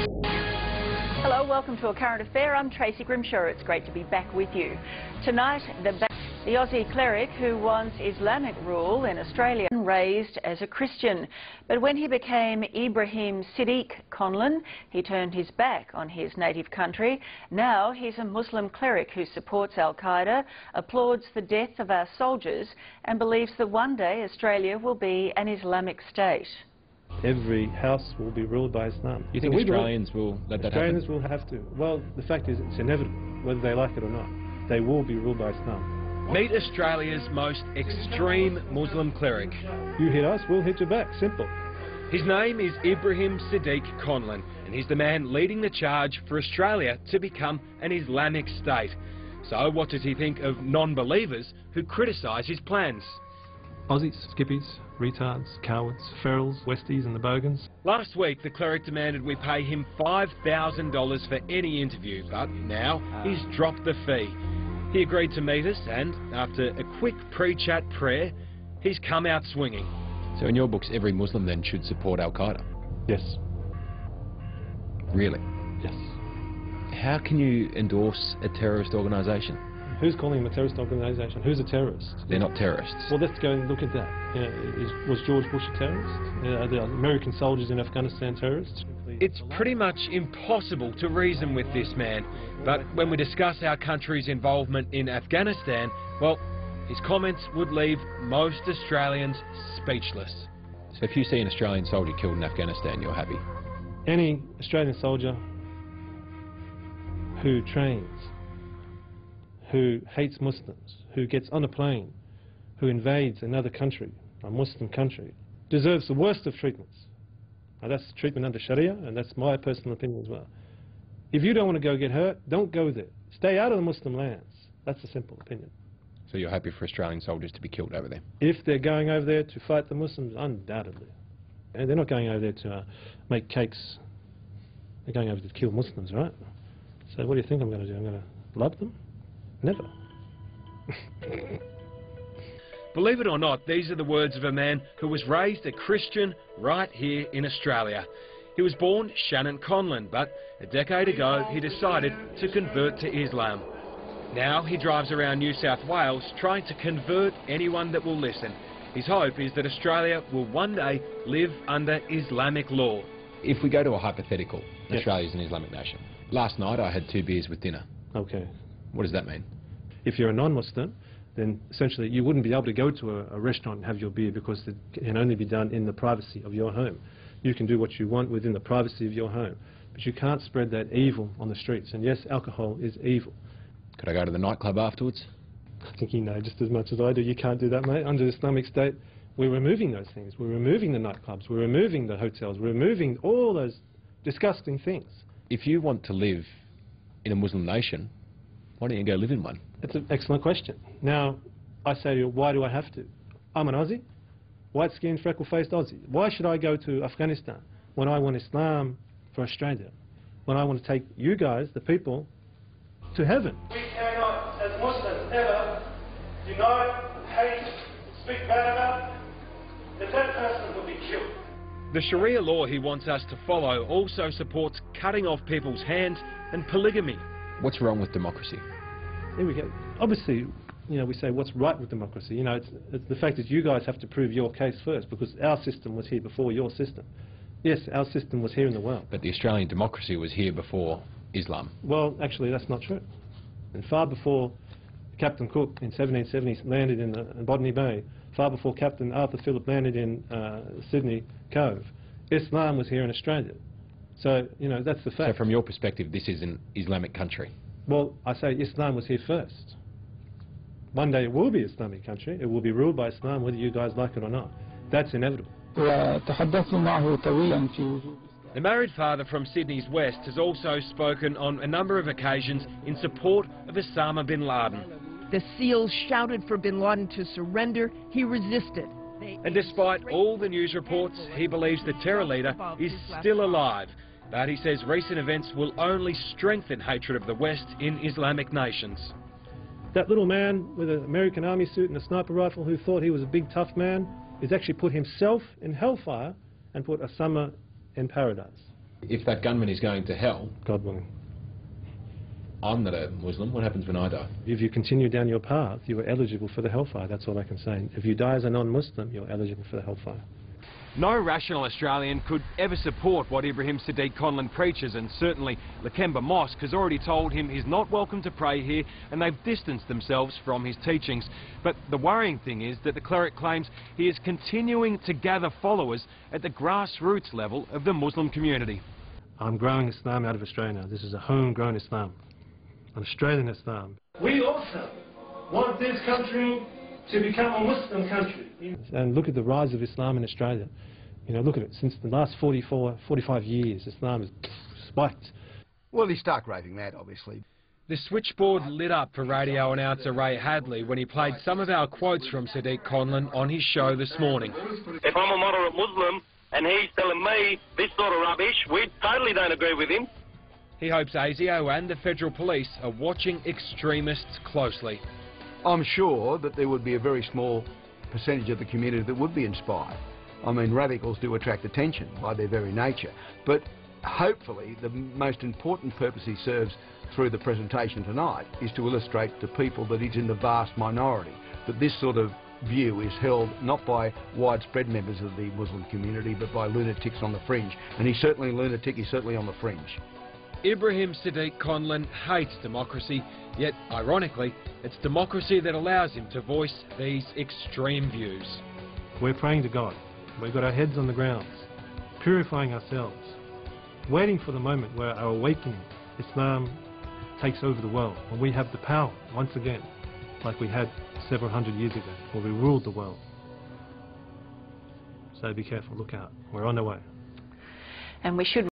Hello, welcome to A Current Affair. I'm Tracy Grimshaw. It's great to be back with you. Tonight, the Aussie cleric who wants Islamic rule in Australia, raised as a Christian. But when he became Ibrahim Siddiq Conlon, he turned his back on his native country. Now he's a Muslim cleric who supports Al-Qaeda, applauds the death of our soldiers and believes that one day Australia will be an Islamic state. Every house will be ruled by Islam. You think Australians will let that happen? Australians will have to. Well, the fact is it's inevitable, whether they like it or not. They will be ruled by Islam. Meet Australia's most extreme Muslim cleric. You hit us, we'll hit you back. Simple. His name is Ibrahim Siddiq Conlon, and he's the man leading the charge for Australia to become an Islamic state. So what does he think of non-believers who criticise his plans? Aussies, skippies, retards, cowards, ferals, Westies and the bogans. Last week, the cleric demanded we pay him $5,000 for any interview, but now he's dropped the fee. He agreed to meet us, and after a quick pre-chat prayer, he's come out swinging. So in your books, every Muslim then should support Al-Qaeda? Yes. Really? Yes. How can you endorse a terrorist organisation? Who's calling them a terrorist organisation? Who's a terrorist? They're not terrorists. Well, let's go and look at that. You know, was George Bush a terrorist? Are the American soldiers in Afghanistan terrorists? It's pretty much impossible to reason with this man, but when we discuss our country's involvement in Afghanistan, well, his comments would leave most Australians speechless. So if you see an Australian soldier killed in Afghanistan, you're happy? Any Australian soldier who trains, who hates Muslims, who gets on a plane, who invades another country, a Muslim country, deserves the worst of treatments. Now that's treatment under Sharia, and that's my personal opinion as well. If you don't want to go get hurt, don't go there. Stay out of the Muslim lands. That's a simple opinion. So you're happy for Australian soldiers to be killed over there? If they're going over there to fight the Muslims, undoubtedly. And they're not going over there to make cakes. They're going over to kill Muslims, right? So what do you think I'm going to do? I'm going to love them? Never. Believe it or not, these are the words of a man who was raised a Christian right here in Australia. He was born Shannon Conlon, but a decade ago he decided to convert to Islam. Now he drives around New South Wales trying to convert anyone that will listen. His hope is that Australia will one day live under Islamic law. If we go to a hypothetical, yes. Australia's an Islamic nation. Last night I had 2 beers with dinner. Okay. What does that mean? If you're a non-Muslim, then essentially you wouldn't be able to go to a restaurant and have your beer because it can only be done in the privacy of your home. You can do what you want within the privacy of your home, but you can't spread that evil on the streets. And yes, alcohol is evil. Could I go to the nightclub afterwards? I think you know just as much as I do. You can't do that, mate. Under the Islamic State, we're removing those things. We're removing the nightclubs. We're removing the hotels. We're removing all those disgusting things. If you want to live in a Muslim nation, why don't you go live in one? It's an excellent question. Now, I say to you, why do I have to? I'm an Aussie, white-skinned, freckle-faced Aussie. Why should I go to Afghanistan when I want Islam for Australia? When I want to take you guys, the people, to heaven? We cannot, as Muslims, ever deny, hate, speak bad about, that person will be killed. The Sharia law he wants us to follow also supports cutting off people's hands and polygamy. What's wrong with democracy? Here we go. Obviously, you know, we say what's right with democracy. You know, it's the fact that you guys have to prove your case first because our system was here before your system. Yes, our system was here in the world. But the Australian democracy was here before Islam. Well, actually, that's not true. And far before Captain Cook in 1770 landed in Botany Bay, far before Captain Arthur Phillip landed in Sydney Cove, Islam was here in Australia. So, you know, that's the fact. So from your perspective, this is an Islamic country? Well, I say Islam was here first. One day it will be an Islamic country. It will be ruled by Islam, whether you guys like it or not. That's inevitable. The married father from Sydney's West has also spoken on a number of occasions in support of Osama bin Laden. The SEALs shouted for bin Laden to surrender. He resisted. And despite all the news reports, he believes the terror leader is still alive. But he says recent events will only strengthen hatred of the West in Islamic nations. That little man with an American army suit and a sniper rifle who thought he was a big tough man has actually put himself in hellfire and put Osama in paradise. If that gunman is going to hell, God willing. I'm not a Muslim. What happens when I die? If you continue down your path, you are eligible for the hellfire. That's all I can say. If you die as a non-Muslim, you're eligible for the hellfire. No rational Australian could ever support what Ibrahim Siddiq Conlon preaches, and certainly Lakemba Mosque has already told him he's not welcome to pray here, and they've distanced themselves from his teachings. But the worrying thing is that the cleric claims he is continuing to gather followers at the grassroots level of the Muslim community. I'm growing Islam out of Australia. This is a homegrown Islam, an Australian Islam. We also want this country to become a Muslim country. And look at the rise of Islam in Australia. You know, look at it. Since the last 45 years, Islam has spiked. Well, he's stark raving mad, obviously. The switchboard lit up for radio announcer Ray Hadley when he played some of our quotes from Siddiq Conlon on his show this morning. If I'm a moderate Muslim and he's telling me this sort of rubbish, we totally don't agree with him. He hopes ASIO and the federal police are watching extremists closely. I'm sure that there would be a very small percentage of the community that would be inspired. I mean, radicals do attract attention by their very nature, but hopefully the most important purpose he serves through the presentation tonight is to illustrate to people that he's in the vast minority, that this sort of view is held not by widespread members of the Muslim community but by lunatics on the fringe, and he's certainly a lunatic, he's certainly on the fringe. Ibrahim Siddiq Conlon hates democracy, yet ironically it's democracy that allows him to voice these extreme views. We're praying to God. We've got our heads on the ground, purifying ourselves, waiting for the moment where our awakening, Islam, takes over the world, when we have the power once again, like we had several hundred years ago, where we ruled the world. So be careful, look out. We're on the way. And we should